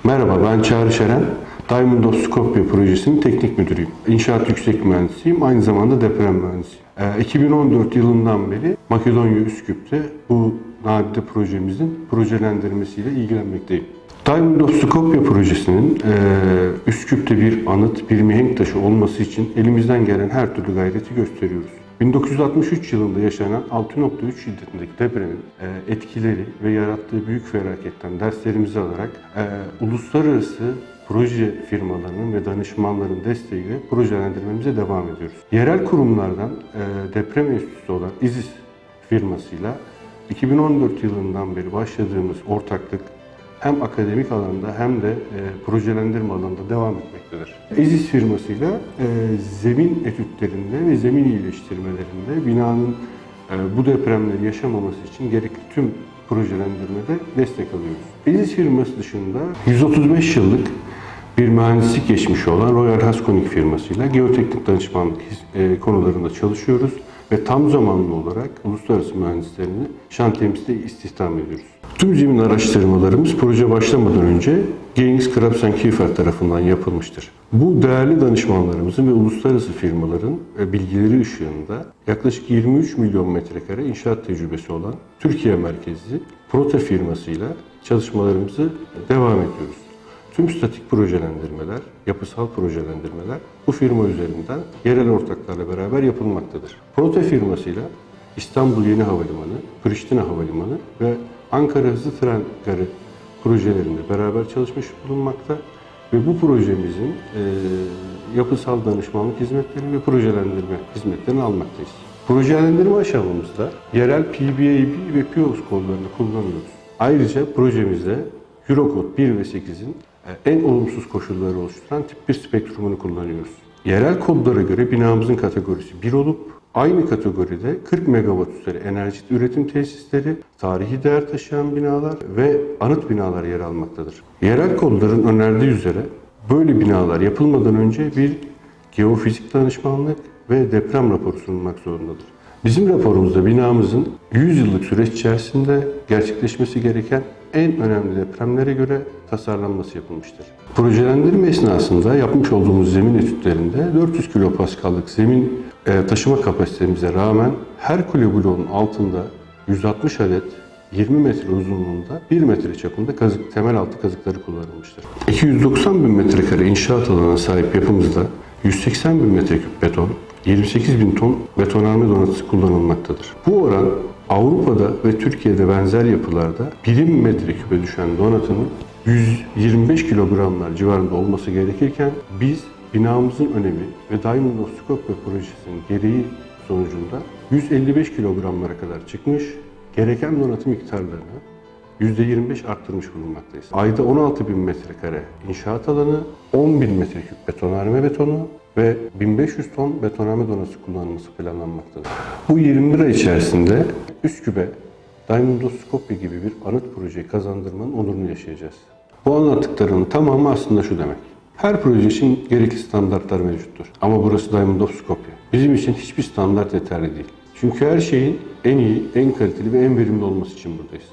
Merhaba, ben Çağrı Şeren. Diamondoscopia projesinin teknik müdürüyüm. İnşaat yüksek mühendisiyim, aynı zamanda deprem mühendisiyim. 2014 yılından beri Makedonya Üsküp'te bu nadide projemizin projelendirmesiyle ilgilenmekteyim. Diamondoscopia projesinin Üsküp'te bir anıt, bir mihenk taşı olması için elimizden gelen her türlü gayreti gösteriyoruz. 1963 yılında yaşanan 6.3 şiddetindeki depremin etkileri ve yarattığı büyük felaketten derslerimizi alarak uluslararası proje firmalarının ve danışmanların desteğiyle projelendirmemize devam ediyoruz. Yerel kurumlardan deprem enstitüsü olan İZİS firmasıyla 2014 yılından beri başladığımız ortaklık hem akademik alanda hem de projelendirme alanında devam etmektedir. İZİS firmasıyla zemin etütlerinde ve zemin iyileştirmelerinde binanın bu depremleri yaşamaması için gerekli tüm projelendirmede destek alıyoruz. İZİS firması dışında 135 yıllık bir mühendislik geçmişi olan Royal Haskoning firmasıyla geoteknik danışmanlık konularında çalışıyoruz ve tam zamanlı olarak uluslararası mühendislerini şantiyemizde istihdam ediyoruz. Tüm zemin araştırmalarımız proje başlamadan önce Geings Krabs & Kiefer tarafından yapılmıştır. Bu değerli danışmanlarımızın ve uluslararası firmaların bilgileri ışığında yaklaşık 23 milyon metrekare inşaat tecrübesi olan Türkiye merkezli Prote firmasıyla çalışmalarımızı devam ediyoruz. Tüm statik projelendirmeler, yapısal projelendirmeler bu firma üzerinden yerel ortaklarla beraber yapılmaktadır. Prote firmasıyla İstanbul Yeni Havalimanı, Priştine Havalimanı ve Ankara Hızlı Tren Garı projelerinde beraber çalışmış bulunmakta ve bu projemizin yapısal danışmanlık hizmetleri ve projelendirme hizmetlerini almaktayız. Projelendirme aşamamızda yerel PBAB ve PIOS kodlarını kullanıyoruz. Ayrıca projemizde Eurocode 1 ve 8'in en olumsuz koşulları oluşturan tip 1 spektrumunu kullanıyoruz. Yerel kodlara göre binamızın kategorisi 1 olup aynı kategoride 40 megawatt üzeri enerji üretim tesisleri, tarihi değer taşıyan binalar ve anıt binalar yer almaktadır. Yerel kodların önerdiği üzere böyle binalar yapılmadan önce bir geofizik danışmanlık ve deprem raporu sunulmak zorundadır. Bizim raporumuzda binamızın 100 yıllık süreç içerisinde gerçekleşmesi gereken en önemli depremlere göre tasarlanması yapılmıştır. Projelendirme esnasında yapmış olduğumuz zemin etütlerinde 400 kilopaskallık zemin taşıma kapasitemize rağmen Herkule bloğunun altında 160 adet 20 metre uzunluğunda 1 metre çapında temel altı kazıkları kullanılmıştır. 290 bin metrekare inşaat alanına sahip yapımızda 180 bin metreküp beton, 28 bin ton betonarme donatısı kullanılmaktadır. Bu oran Avrupa'da ve Türkiye'de benzer yapılarda birim metreküpe düşen donatının 125 kilogramlar civarında olması gerekirken biz binamızın önemi ve Diamondoscopia projesinin gereği sonucunda 155 kilogramlara kadar çıkmış, gereken donatım miktarlarını %25 arttırmış bulunmaktayız. Ayda 16 bin metrekare inşaat alanı, 10 bin metreküp betonarme betonu ve 1500 ton betonarme donası kullanılması planlanmaktadır. Bu 21 ay içerisinde Üsküp'e Diamondoscopia gibi bir anıt projeyi kazandırmanın onurunu yaşayacağız. Bu anlattıklarının tamamı aslında şu demek. Her proje için gerekli standartlar mevcuttur. Ama burası Diamondoscopia. Bizim için hiçbir standart yeterli değil. Çünkü her şeyin en iyi, en kaliteli ve en verimli olması için buradayız.